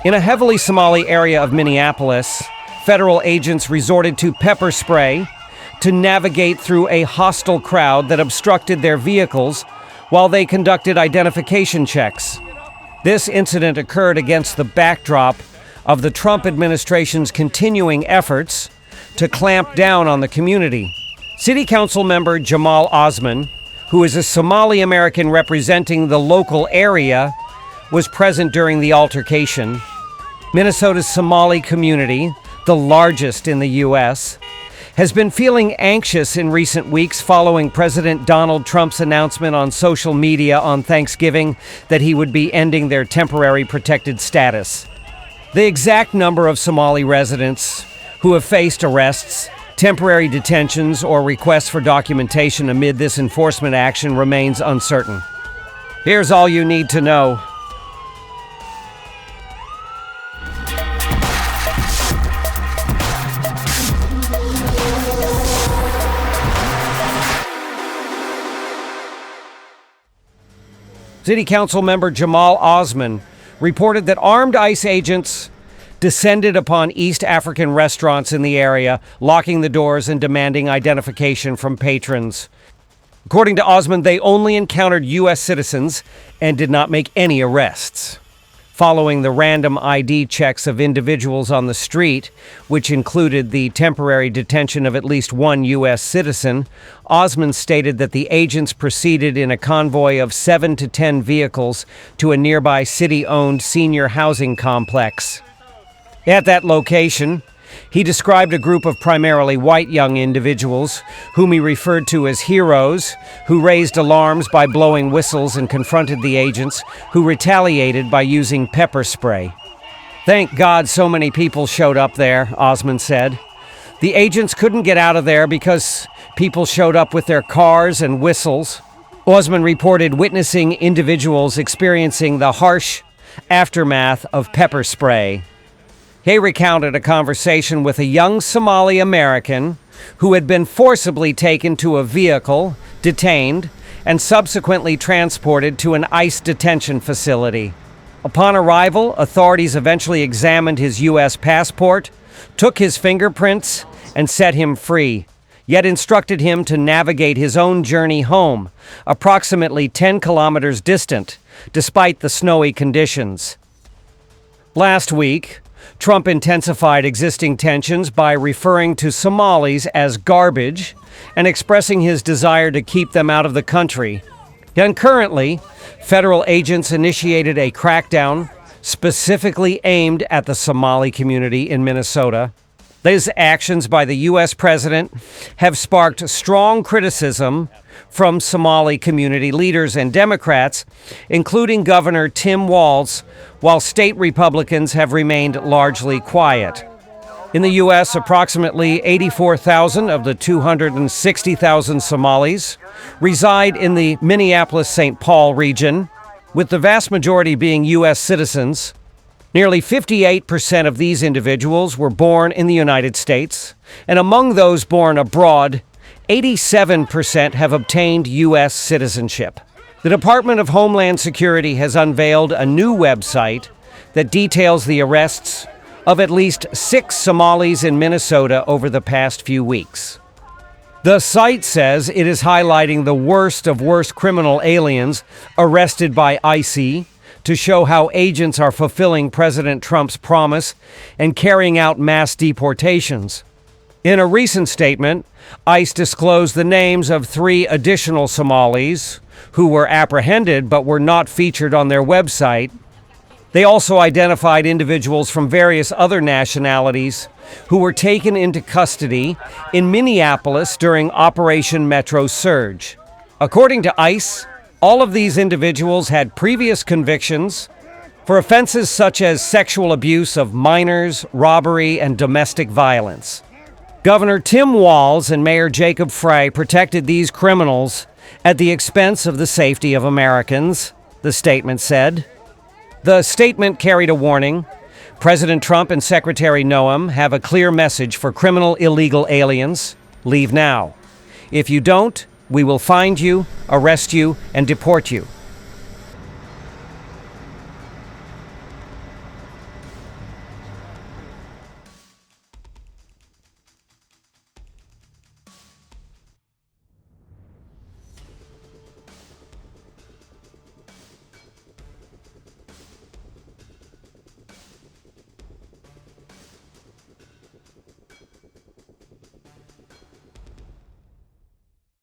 In a heavily Somali area of Minneapolis, federal agents resorted to pepper spray to navigate through a hostile crowd that obstructed their vehicles while they conducted identification checks. This incident occurred against the backdrop of the Trump administration's continuing efforts to clamp down on the community. City Council Member Jamal Osman, who is a Somali American representing the local area, was present during the altercation. Minnesota's Somali community, the largest in the U.S., has been feeling anxious in recent weeks following President Donald Trump's announcement on social media on Thanksgiving that he would be ending their temporary protected status. The exact number of Somali residents who have faced arrests, temporary detentions, or requests for documentation amid this enforcement action remains uncertain. Here's all you need to know. City Council Member Jamal Osman reported that armed ICE agents descended upon East African restaurants in the area, locking the doors and demanding identification from patrons. According to Osman, they only encountered U.S. citizens and did not make any arrests. Following the random ID checks of individuals on the street, which included the temporary detention of at least one U.S. citizen, Osman stated that the agents proceeded in a convoy of 7 to 10 vehicles to a nearby city-owned senior housing complex. At that location, he described a group of primarily white young individuals, whom he referred to as heroes, who raised alarms by blowing whistles and confronted the agents, who retaliated by using pepper spray. "Thank God so many people showed up there," Osman said. "The agents couldn't get out of there because people showed up with their cars and whistles." Osman reported witnessing individuals experiencing the harsh aftermath of pepper spray. He recounted a conversation with a young Somali American who had been forcibly taken to a vehicle, detained, and subsequently transported to an ICE detention facility. Upon arrival, authorities eventually examined his U.S. passport, took his fingerprints, and set him free, yet instructed him to navigate his own journey home, approximately 10 kilometers distant, despite the snowy conditions. Last week, Trump intensified existing tensions by referring to Somalis as garbage and expressing his desire to keep them out of the country. Concurrently, federal agents initiated a crackdown specifically aimed at the Somali community in Minnesota. These actions by the U.S. president have sparked strong criticism from Somali community leaders and Democrats, including Governor Tim Walz, while state Republicans have remained largely quiet. In the U.S., approximately 84,000 of the 260,000 Somalis reside in the Minneapolis-St. Paul region, with the vast majority being U.S. citizens. Nearly 58% of these individuals were born in the United States, and among those born abroad, 87% have obtained U.S. citizenship. The Department of Homeland Security has unveiled a new website that details the arrests of at least 6 Somalis in Minnesota over the past few weeks. The site says it is highlighting the worst of worst criminal aliens arrested by ICE to show how agents are fulfilling President Trump's promise and carrying out mass deportations. In a recent statement, ICE disclosed the names of 3 additional Somalis who were apprehended but were not featured on their website. They also identified individuals from various other nationalities who were taken into custody in Minneapolis during Operation Metro Surge. According to ICE, all of these individuals had previous convictions for offenses such as sexual abuse of minors, robbery, and domestic violence. Governor Tim Walz and Mayor Jacob Frey protected these criminals at the expense of the safety of Americans, the statement said. The statement carried a warning. President Trump and Secretary Noem have a clear message for criminal illegal aliens. Leave now. If you don't, we will find you, arrest you, and deport you.